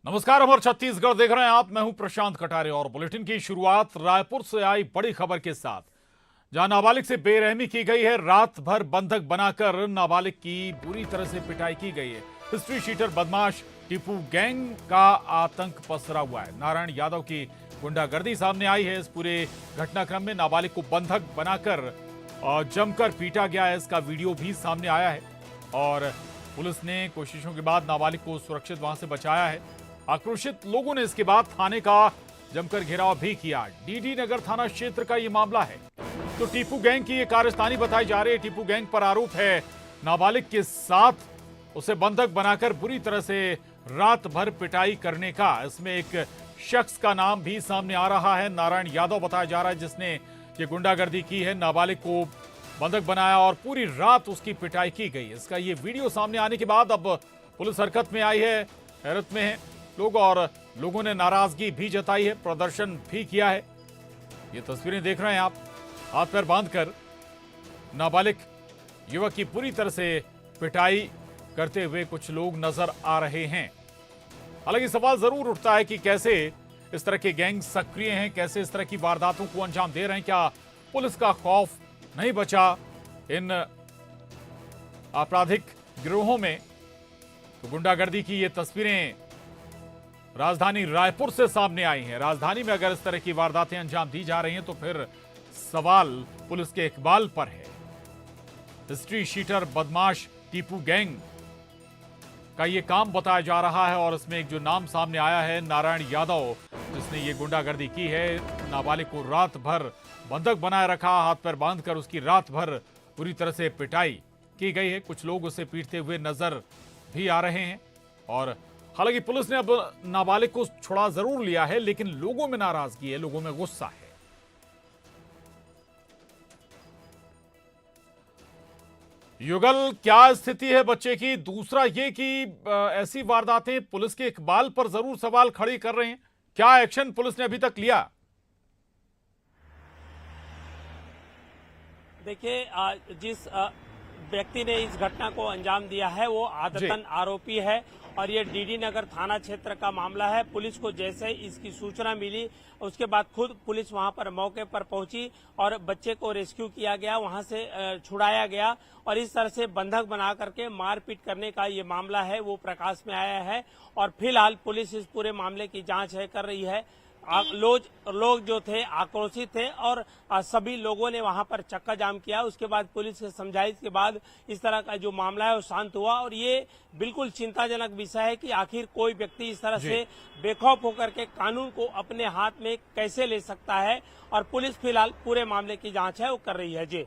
नमस्कार, अमर छत्तीसगढ़ देख रहे हैं आप। मैं हूं प्रशांत कटारे और बुलेटिन की शुरुआत रायपुर से आई बड़ी खबर के साथ, जहां नाबालिग से बेरहमी की गई है। रात भर बंधक बनाकर नाबालिग की बुरी तरह से पिटाई की गई है। हिस्ट्री शीटर बदमाश टीपू गैंग का आतंक पसरा हुआ है। नारायण यादव की गुंडागर्दी सामने आई है। इस पूरे घटनाक्रम में नाबालिग को बंधक बनाकर जमकर पीटा गया है। इसका वीडियो भी सामने आया है और पुलिस ने कोशिशों के बाद नाबालिग को सुरक्षित वहां से बचाया है। आक्रोशित लोगों ने इसके बाद थाने का जमकर घेराव भी किया। डीडी नगर थाना क्षेत्र का यह मामला है। तो टीपू गैंग की यह कारस्तानी बताई जा रही है। टीपू गैंग पर आरोप है नाबालिग के साथ उसे बंधक बनाकर बुरी तरह से रात भर पिटाई करने का। इसमें एक शख्स का नाम भी सामने आ रहा है, नारायण यादव बताया जा रहा है, जिसने ये गुंडागर्दी की है। नाबालिग को बंधक बनाया और पूरी रात उसकी पिटाई की गई। इसका ये वीडियो सामने आने के बाद अब पुलिस हरकत में आई है, हैरत में है लोग और लोगों ने नाराजगी भी जताई है, प्रदर्शन भी किया है। ये तस्वीरें देख रहे हैं आप। हाथ पैर बांधकर नाबालिग युवक की पूरी तरह से पिटाई करते हुए कुछ लोग नजर आ रहे हैं। हालांकि सवाल जरूर उठता है कि कैसे इस तरह के गैंग सक्रिय हैं, कैसे इस तरह की वारदातों को अंजाम दे रहे हैं। क्या पुलिस का खौफ नहीं बचा इन आपराधिक गिरोहों में? तो गुंडागर्दी की ये तस्वीरें राजधानी रायपुर से सामने आई हैं। राजधानी में अगर इस तरह की वारदातें अंजाम दी जा रही हैं तो फिर सवाल पुलिस के इकबाल पर है। हिस्ट्री शीटर बदमाश टीपू गैंग का ये काम बताया जा रहा है और इसमें एक जो नाम सामने आया है, नारायण यादव, जिसने ये गुंडागर्दी की है। नाबालिग को रात भर बंधक बनाए रखा, हाथ पैर बांधकर उसकी रात भर पूरी तरह से पिटाई की गई है। कुछ लोग उसे पीटते हुए नजर भी आ रहे हैं और हालांकि पुलिस ने अब नाबालिग को छुड़ा जरूर लिया है, लेकिन लोगों में नाराजगी है, लोगों में गुस्सा है। युगल, क्या स्थिति है बच्चे की? दूसरा ये कि ऐसी वारदातें पुलिस के इकबाल पर जरूर सवाल खड़े कर रहे हैं। क्या एक्शन पुलिस ने अभी तक लिया? देखिए, जिस व्यक्ति ने इस घटना को अंजाम दिया है वो आदतन आरोपी है और ये डीडी नगर थाना क्षेत्र का मामला है। पुलिस को जैसे इसकी सूचना मिली उसके बाद खुद पुलिस वहां पर मौके पर पहुंची और बच्चे को रेस्क्यू किया गया, वहां से छुड़ाया गया और इस तरह से बंधक बना करके मारपीट करने का ये मामला है वो प्रकाश में आया है। और फिलहाल पुलिस इस पूरे मामले की जांच कर रही है। लोग जो थे आक्रोशित थे और सभी लोगों ने वहां पर चक्का जाम किया। उसके बाद पुलिस के समझाइश के बाद इस तरह का जो मामला है वो शांत हुआ और ये बिल्कुल चिंताजनक विषय है कि आखिर कोई व्यक्ति इस तरह से बेखौफ होकर के कानून को अपने हाथ में कैसे ले सकता है। और पुलिस फिलहाल पूरे मामले की जांच है वो कर रही है। जी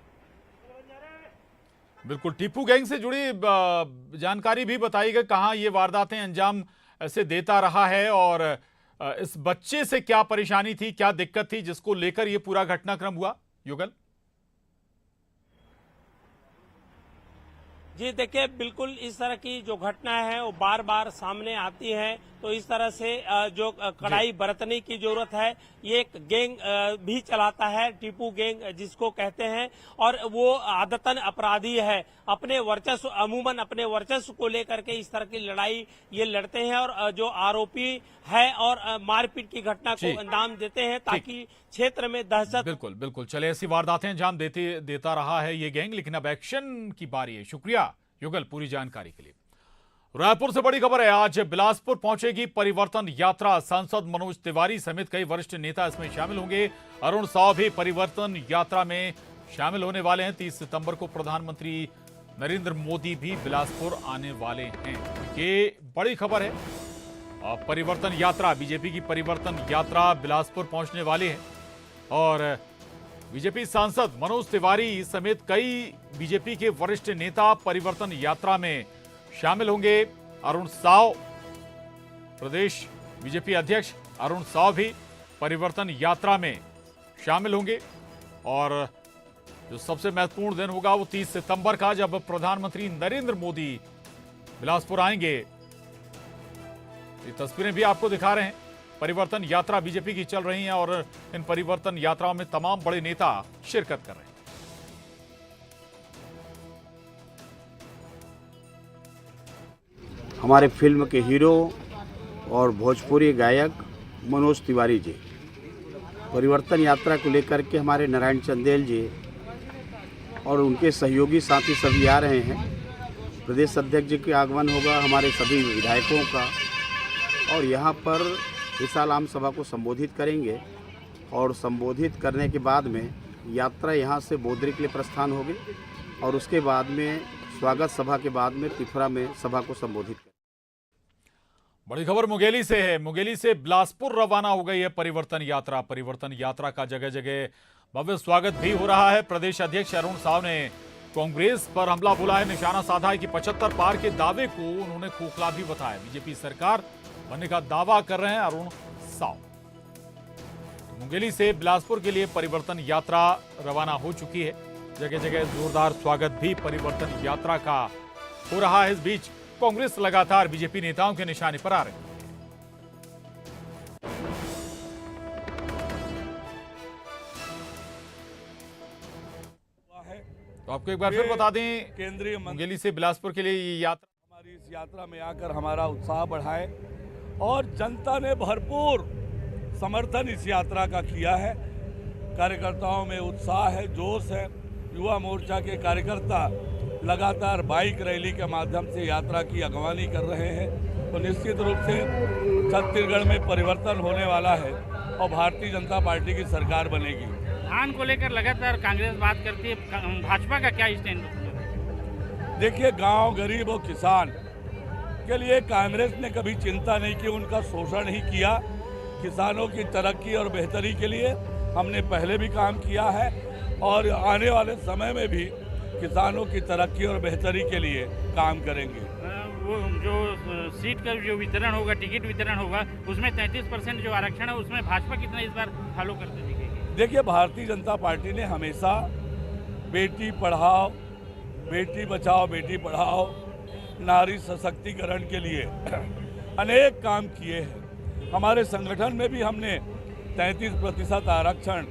बिल्कुल, टीपू गैंग से जुड़ी जानकारी भी बताई गई, कहां ये वारदातें अंजाम ऐसे देता रहा है और इस बच्चे से क्या परेशानी थी, क्या दिक्कत थी जिसको लेकर यह पूरा घटनाक्रम हुआ? युगल जी, देखिए, बिल्कुल इस तरह की जो घटना है वो बार बार सामने आती है, तो इस तरह से जो कड़ाई बरतने की जरूरत है। ये एक गैंग भी चलाता है, टीपू गैंग जिसको कहते हैं, और वो आदतन अपराधी है। अपने वर्चस्व, अमूमन अपने वर्चस्व को लेकर के इस तरह की लड़ाई ये लड़ते हैं और जो आरोपी है और मारपीट की घटना को अंजाम देते हैं ताकि क्षेत्र में दहशत। बिल्कुल बिल्कुल, चले, ऐसी वारदातें अंजाम देता रहा है ये गैंग, लेकिन अब एक्शन की बारी है। शुक्रिया युगल पूरी जानकारी के लिए। रायपुर से बड़ी खबर है, आज बिलासपुर पहुंचेगी परिवर्तन यात्रा। सांसद मनोज तिवारी समेत कई वरिष्ठ नेता इसमें शामिल होंगे। अरुण साव भी परिवर्तन यात्रा में शामिल होने वाले हैं। 30 सितंबर को प्रधानमंत्री नरेंद्र मोदी भी बिलासपुर आने वाले हैं। ये बड़ी खबर है। परिवर्तन यात्रा, बीजेपी की परिवर्तन यात्रा बिलासपुर पहुंचने वाली है और बीजेपी सांसद मनोज तिवारी समेत कई बीजेपी के वरिष्ठ नेता परिवर्तन यात्रा में शामिल होंगे। अरुण साव, प्रदेश बीजेपी अध्यक्ष अरुण साव भी परिवर्तन यात्रा में शामिल होंगे और जो सबसे महत्वपूर्ण दिन होगा वो 30 सितंबर का, जब प्रधानमंत्री नरेंद्र मोदी बिलासपुर आएंगे। ये तस्वीरें भी आपको दिखा रहे हैं। परिवर्तन यात्रा बीजेपी की चल रही है और इन परिवर्तन यात्राओं में तमाम बड़े नेता शिरकत कर रहे हैं। हमारे फिल्म के हीरो और भोजपुरी गायक मनोज तिवारी जी। परिवर्तन यात्रा को लेकर के हमारे नारायण चंदेल जी और उनके सहयोगी साथी सभी आ रहे हैं। प्रदेश अध्यक्ष जी के आगमन होगा, हमारे सभी विधायकों का, और यहाँ पर विशाल आम सभा को संबोधित करेंगे और संबोधित करने के बाद में यात्रा यहाँ से बोदरी के लिए प्रस्थान होगी और उसके बाद में स्वागत सभा के बाद में तिफरा में सभा को संबोधित करेंगे। बड़ी खबर मुंगेली से है। मुंगेली से बिलासपुर रवाना हो गई है परिवर्तन यात्रा। परिवर्तन यात्रा का जगह जगह भव्य स्वागत भी हो रहा है। प्रदेश अध्यक्ष अरुण साव ने कांग्रेस पर हमला बोला है, निशाना साधा है कि 75 पार के दावे को उन्होंने खोखला भी बताया। बीजेपी सरकार बनने का दावा कर रहे हैं अरुण साव। मुंगेली से बिलासपुर के लिए परिवर्तन यात्रा रवाना हो चुकी है। जगह जगह जोरदार स्वागत भी परिवर्तन यात्रा का हो रहा है। इस बीच कांग्रेस लगातार बीजेपी नेताओं के निशाने पर आ रहे हैं। तो आपको एक बार फिर बता दें, केंद्रीय मुंगेली से बिलासपुर के लिए ये यात्रा, हमारी इस यात्रा में आकर हमारा उत्साह बढ़ाए और जनता ने भरपूर समर्थन इस यात्रा का किया है। कार्यकर्ताओं में उत्साह है, जोश है। युवा मोर्चा के कार्यकर्ता लगातार बाइक रैली के माध्यम से यात्रा की अगवानी कर रहे हैं। तो निश्चित रूप से छत्तीसगढ़ में परिवर्तन होने वाला है और भारतीय जनता पार्टी की सरकार बनेगी। धान को लेकर लगातार कांग्रेस बात करती है, भाजपा का क्या स्टैंड? देखिए, गांव, गरीब और किसान के लिए कांग्रेस ने कभी चिंता नहीं की, उनका शोषण नहीं किया। किसानों की तरक्की और बेहतरी के लिए हमने पहले भी काम किया है और आने वाले समय में भी किसानों की तरक्की और बेहतरी के लिए काम करेंगे। वो जो सीट का जो वितरण होगा, टिकट वितरण होगा, उसमें 33% जो आरक्षण है उसमें भाजपा कितना इस बार फॉलो करते दिखेगी? देखिए, भारतीय जनता पार्टी ने हमेशा बेटी पढ़ाओ, बेटी बचाओ, बेटी पढ़ाओ, नारी सशक्तिकरण के लिए अनेक काम किए हैं। हमारे संगठन में भी हमने 33% आरक्षण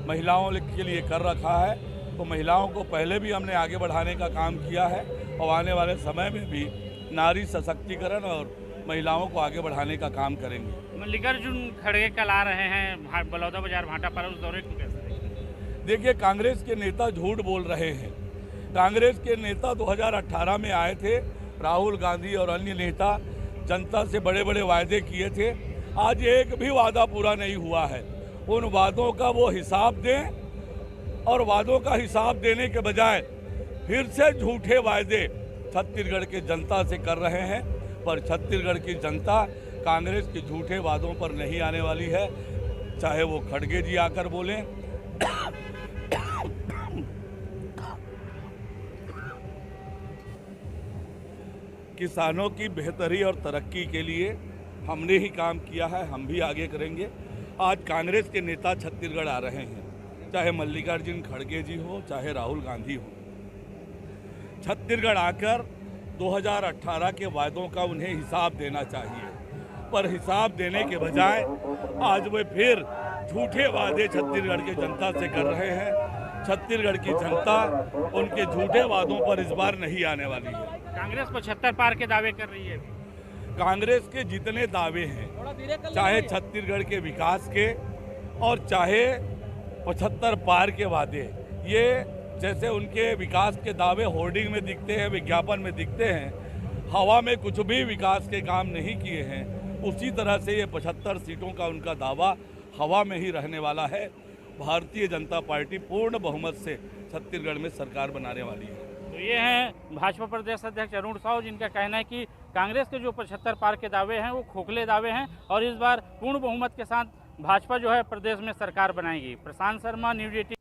महिलाओं के लिए कर रखा है। तो महिलाओं को पहले भी हमने आगे बढ़ाने का काम किया है और आने वाले समय में भी नारी सशक्तिकरण और महिलाओं को आगे बढ़ाने का काम करेंगे। मल्लिकार्जुन खड़गे कल आ रहे हैं बलौदा बाजार भाटा पर, उस दौरे को कैसे देखते? देखिए, कांग्रेस के नेता झूठ बोल रहे हैं। कांग्रेस के नेता 2018 में आए थे, राहुल गांधी और अन्य नेता जनता से बड़े बड़े वायदे किए थे। आज एक भी वादा पूरा नहीं हुआ है। उन वादों का वो हिसाब दें और वादों का हिसाब देने के बजाय फिर से झूठे वायदे छत्तीसगढ़ के जनता से कर रहे हैं। पर छत्तीसगढ़ की जनता कांग्रेस के झूठे वादों पर नहीं आने वाली है, चाहे वो खड़गे जी आकर बोलें। किसानों की बेहतरी और तरक्की के लिए हमने ही काम किया है, हम भी आगे करेंगे। आज कांग्रेस के नेता छत्तीसगढ़ आ रहे हैं, चाहे मल्लिकार्जुन खड़गे जी हो, चाहे राहुल गांधी हो। छत्तीसगढ़ आकर 2018 के वायदों का उन्हें हिसाब देना चाहिए, पर हिसाब देने के बजाय आज वे फिर झूठे वादे छत्तीसगढ़ की जनता से कर रहे हैं। छत्तीसगढ़ की जनता उनके झूठे वादों पर इस बार नहीं आने वाली है। कांग्रेस 75 पार के दावे कर रही है। कांग्रेस के जितने दावे हैं, चाहे छत्तीसगढ़ के विकास के और चाहे 75 पार के वादे, ये जैसे उनके विकास के दावे होर्डिंग में दिखते हैं, विज्ञापन में दिखते हैं, हवा में कुछ भी विकास के काम नहीं किए हैं, उसी तरह से ये 75 सीटों का उनका दावा हवा में ही रहने वाला है। भारतीय जनता पार्टी पूर्ण बहुमत से छत्तीसगढ़ में सरकार बनाने वाली है। तो ये हैं भाजपा प्रदेश अध्यक्ष अरुण साव, जिनका कहना है कि कांग्रेस के जो 75 पार के दावे हैं वो खोखले दावे हैं और इस बार पूर्ण बहुमत के साथ भाजपा जो है प्रदेश में सरकार बनाएगी। प्रशांत शर्मा, न्यूज 18।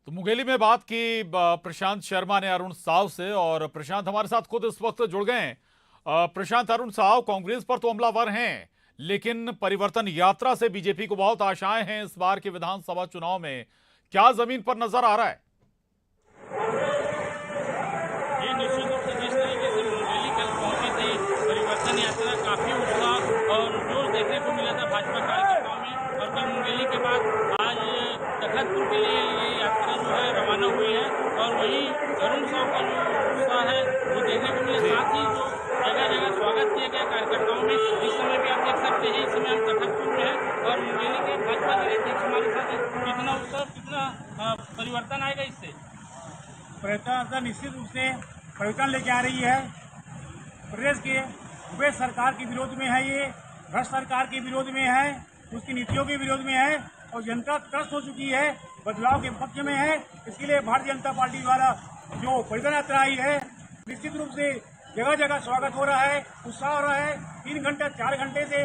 तो मुंगेली में बात की प्रशांत शर्मा ने अरुण साव से, और प्रशांत हमारे साथ खुद इस वक्त जुड़ गए हैं। प्रशांत, अरुण साव कांग्रेस पर तो हमलावर हैं, लेकिन परिवर्तन यात्रा से बीजेपी को बहुत आशाएं हैं इस बार के विधानसभा चुनाव में। क्या जमीन पर नजर आ रहा है? निश्चित रूप से जिस तरीके से मुंगेली कल पहुंची थी परिवर्तन यात्रा, काफी उत्साह और जोश देखने को मिला था भाजपा कार्यकर्ताओं में। और कल मुंगेली के बाद आज तखतपुर के लिए ये यात्रा जो है रवाना हुई है और वही अरुण साव का जो उत्साह है वो देखने को मिला। साथ ही जो जगह जगह स्वागत स्वागत किया गया कार्यकर्ताओं में। इस समय भी आप देख सकते हैं, इस समय हम तखतपुर में हैं और मुंगेली के भाजपा जिले अध्यक्ष हमारे साथ हैं। कितना उत्साह, कितना परिवर्तन आएगा इससे? परिवर्तन निश्चित रूप से परिवर्तन लेके आ रही है। प्रदेश के भूपेश सरकार के विरोध में है, ये भ्रष्ट सरकार के विरोध में है, उसकी नीतियों के विरोध में है और जनता त्रस्त हो चुकी है, बदलाव के पक्ष में है। इसके लिए भारतीय जनता पार्टी द्वारा जो परिवर्तन यात्रा आई है, निश्चित रूप से जगह जगह स्वागत हो रहा है, उत्साह हो रहा है। 3 घंटे 4 घंटे से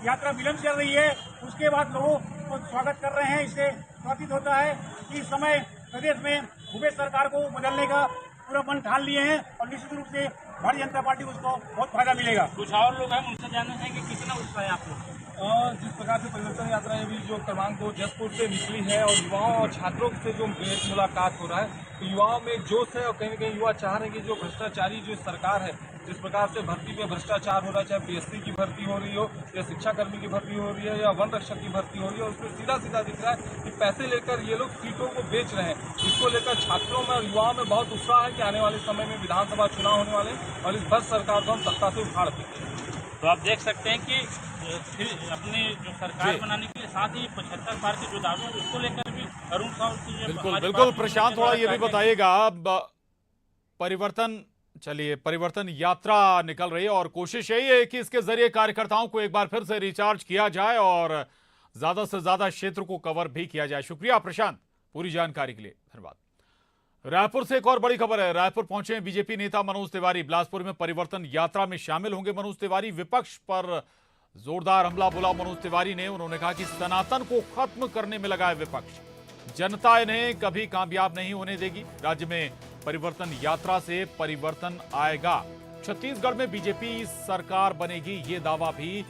यात्रा विलंब चल रही है, उसके बाद लोगों को स्वागत कर रहे हैं। इससे प्रतीत होता है कि इस समय प्रदेश में भूपेश सरकार को बदलने का पूरा मन ठान लिए हैं और निश्चित रूप से भारतीय जनता पार्टी को उसको बहुत फायदा मिलेगा। कुछ और लोग हैं, उनसे जानना चाहेंगे कितना उत्साह है आप लोग? जिस प्रकार से परिवर्तन यात्रा अभी जो क्रमांक 2 जयपुर से निकली है और युवाओं और छात्रों से जो मुलाकात हो रहा है, तो युवाओं में जोश है और कहीं न कहीं युवा चाह रहे हैं कि जो भ्रष्टाचारी जो सरकार है, जिस प्रकार से भर्ती में भ्रष्टाचार हो रहा है, चाहे पीएससी की भर्ती हो रही हो या शिक्षाकर्मी की भर्ती हो रही है या वन रक्षक की भर्ती हो रही है, उसमें सीधा सीधा दिख रहा है कि पैसे लेकर ये लोग सीटों को बेच रहे हैं। इसको लेकर छात्रों में और युवाओं में बहुत उत्साह है कि आने वाले समय में विधानसभा चुनाव होने वाले हैं और इस भ्रष्ट सरकार को हम सत्ता से उखाड़ देंगे। तो आप देख सकते हैं कि फिर अपने जो सरकार बनाने के लिए साथ ही 75 बार के जो दावे हैं उसको लेकर भी अरुण साहु की बिल्कुल बिल्कुल प्रशांत, थोड़ा ये भी बताइएगा। परिवर्तन यात्रा निकल रही है और कोशिश यही है कि इसके जरिए कार्यकर्ताओं को एक बार फिर से रिचार्ज किया जाए और ज्यादा से ज्यादा क्षेत्र को कवर भी किया जाए। शुक्रिया प्रशांत, पूरी जानकारी के लिए धन्यवाद। रायपुर से एक और बड़ी खबर है। रायपुर पहुंचे हैं बीजेपी नेता मनोज तिवारी। बिलासपुर में परिवर्तन यात्रा में शामिल होंगे मनोज तिवारी। विपक्ष पर जोरदार हमला बोला मनोज तिवारी ने। उन्होंने कहा कि सनातन को खत्म करने में लगा है विपक्ष, जनता इन्हें कभी कामयाब नहीं होने देगी। राज्य में परिवर्तन यात्रा से परिवर्तन आएगा। छत्तीसगढ़ में बीजेपी सरकार बनेगी, ये दावा भी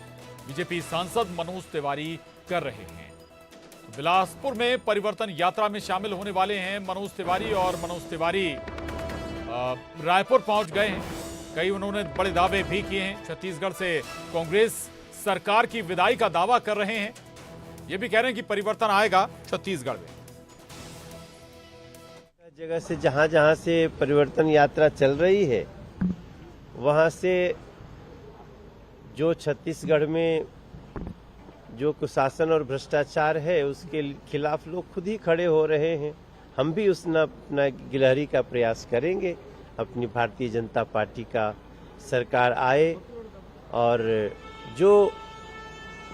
बीजेपी सांसद मनोज तिवारी कर रहे हैं। बिलासपुर में परिवर्तन यात्रा में शामिल होने वाले हैं मनोज तिवारी और मनोज तिवारी रायपुर पहुंच गए हैं। कई उन्होंने बड़े दावे भी किए हैं। छत्तीसगढ़ से कांग्रेस सरकार की विदाई का दावा कर रहे हैं। ये भी कह रहे हैं कि परिवर्तन आएगा छत्तीसगढ़ में। जगह से जहां से परिवर्तन यात्रा चल रही है, वहां से जो छत्तीसगढ़ में जो कुशासन और भ्रष्टाचार है उसके खिलाफ लोग खुद ही खड़े हो रहे हैं। हम भी उसमें अपना गिलहरी का प्रयास करेंगे। अपनी भारतीय जनता पार्टी का सरकार आए और जो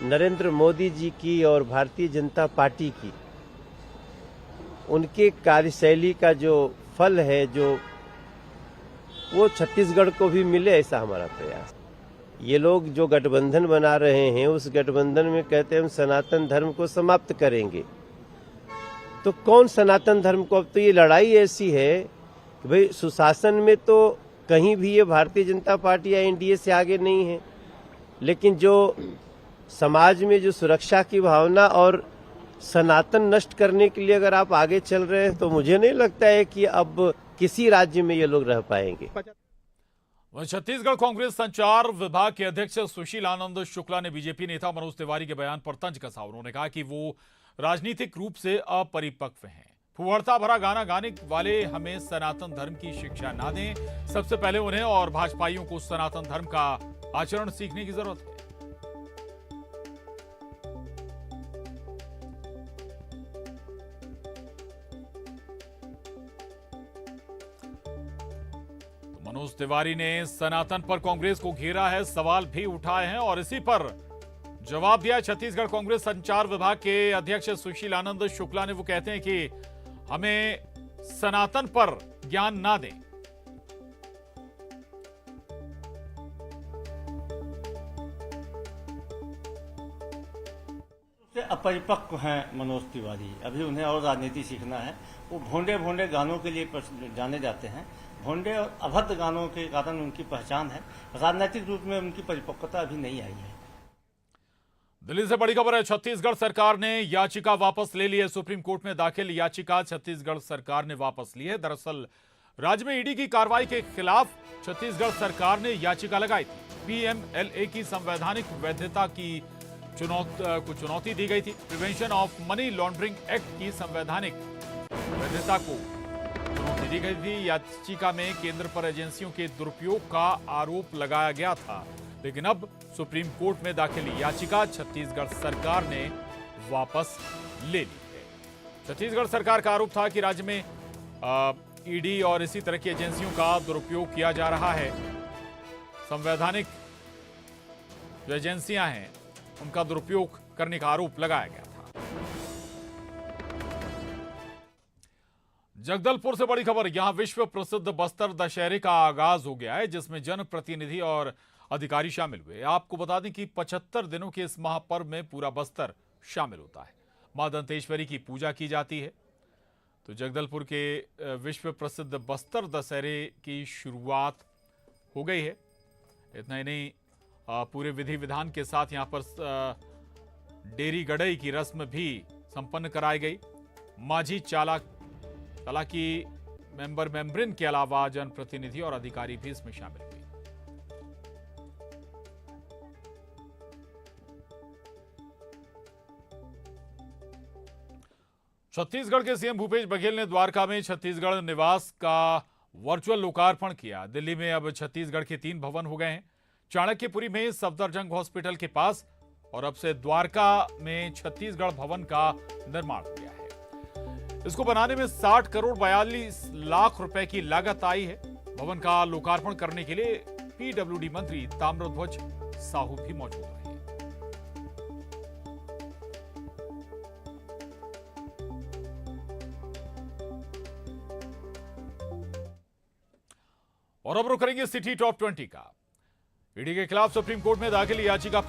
नरेंद्र मोदी जी की और भारतीय जनता पार्टी की उनके कार्यशैली का जो फल है, जो वो छत्तीसगढ़ को भी मिले, ऐसा हमारा प्रयास। ये लोग जो गठबंधन बना रहे हैं, उस गठबंधन में कहते हैं हम सनातन धर्म को समाप्त करेंगे। तो कौन सनातन धर्म को? अब तो ये लड़ाई ऐसी है कि भाई सुशासन में तो कहीं भी ये भारतीय जनता पार्टी या एनडीए से आगे नहीं है, लेकिन जो समाज में जो सुरक्षा की भावना और सनातन नष्ट करने के लिए अगर आप आगे चल रहे हैं, तो मुझे नहीं लगता है कि अब किसी राज्य में ये लोग रह पाएंगे। छत्तीसगढ़ कांग्रेस संचार विभाग के अध्यक्ष सुशील आनंद शुक्ला ने बीजेपी नेता मनोज तिवारी के बयान पर तंज कसा। उन्होंने कहा कि वो राजनीतिक रूप से अपरिपक्व हैं। फुहड़ता भरा गाना गाने वाले हमें सनातन धर्म की शिक्षा ना दें। सबसे पहले उन्हें और भाजपाइयों को सनातन धर्म का आचरण सीखने की जरूरत है। मनोज तिवारी ने सनातन पर कांग्रेस को घेरा है, सवाल भी उठाए हैं और इसी पर जवाब दिया छत्तीसगढ़ कांग्रेस संचार विभाग के अध्यक्ष सुशील आनंद शुक्ला ने। वो कहते हैं कि हमें सनातन पर ज्ञान ना दें। अपरिपक्व हैं मनोज तिवारी, अभी उन्हें और राजनीति सीखना है। वो भोंडे भोंडे गानों के लिए जाने जाते हैं। भोंडे और अभद्र गानों के कारण उनकी पहचान है। राजनीतिक रूप में उनकी परिपक्वता अभी नहीं आई है। दिल्ली से बड़ी खबर है। छत्तीसगढ़ सरकार ने याचिका वापस ले ली है। सुप्रीम कोर्ट में दाखिल याचिका छत्तीसगढ़ सरकार ने वापस ली है। दरअसल राज्य में ईडी की कार्रवाई के खिलाफ छत्तीसगढ़ सरकार ने याचिका लगाई थी। पीएमएलए की संवैधानिक वैधता की चुनौती दी गई थी। Prevention of money laundering act की संवैधानिक वैधता को चुनौती दी गई थी। याचिका में केंद्र पर एजेंसियों के दुरुपयोग का आरोप लगाया गया था। लेकिन अब सुप्रीम कोर्ट में दाखिल याचिका छत्तीसगढ़ सरकार ने वापस ले ली है। छत्तीसगढ़ सरकार का आरोप था कि राज्य में ईडी और इसी तरह की एजेंसियों का दुरुपयोग किया जा रहा है। संवैधानिक जो एजेंसियां हैं उनका दुरुपयोग करने का आरोप लगाया गया था। जगदलपुर से बड़ी खबर, यहां विश्व प्रसिद्ध बस्तर दशहरे का आगाज हो गया है, जिसमें जनप्रतिनिधि और अधिकारी शामिल हुए। आपको बता दें कि 75 दिनों के इस महापर्व में पूरा बस्तर शामिल होता है। मां दंतेश्वरी की पूजा की जाती है। तो जगदलपुर के विश्व प्रसिद्ध बस्तर दशहरे की शुरुआत हो गई है। इतना ही नहीं, पूरे विधि विधान के साथ यहां पर डेरी गड़ई की रस्म भी संपन्न कराई गई। माझी चाला की मेंबरिन के अलावा जनप्रतिनिधि और अधिकारी भी इसमें शामिल हुए। छत्तीसगढ़ के सीएम भूपेश बघेल ने द्वारका में छत्तीसगढ़ निवास का वर्चुअल लोकार्पण किया। दिल्ली में अब छत्तीसगढ़ के 3 भवन हो गए हैं, चाणक्यपुरी में सफदरजंग हॉस्पिटल के पास, और अब से द्वारका में छत्तीसगढ़ भवन का निर्माण हो गया है। इसको बनाने में 60 करोड़ 42 लाख रुपए की लागत आई है। भवन का लोकार्पण करने के लिए पीडब्ल्यूडी मंत्री ताम्रध्वज साहू भी मौजूद रहे। और अब रुक करेंगे सिटी टॉप 20 का। ईडी के खिलाफ सुप्रीम कोर्ट में दाखिल याचिका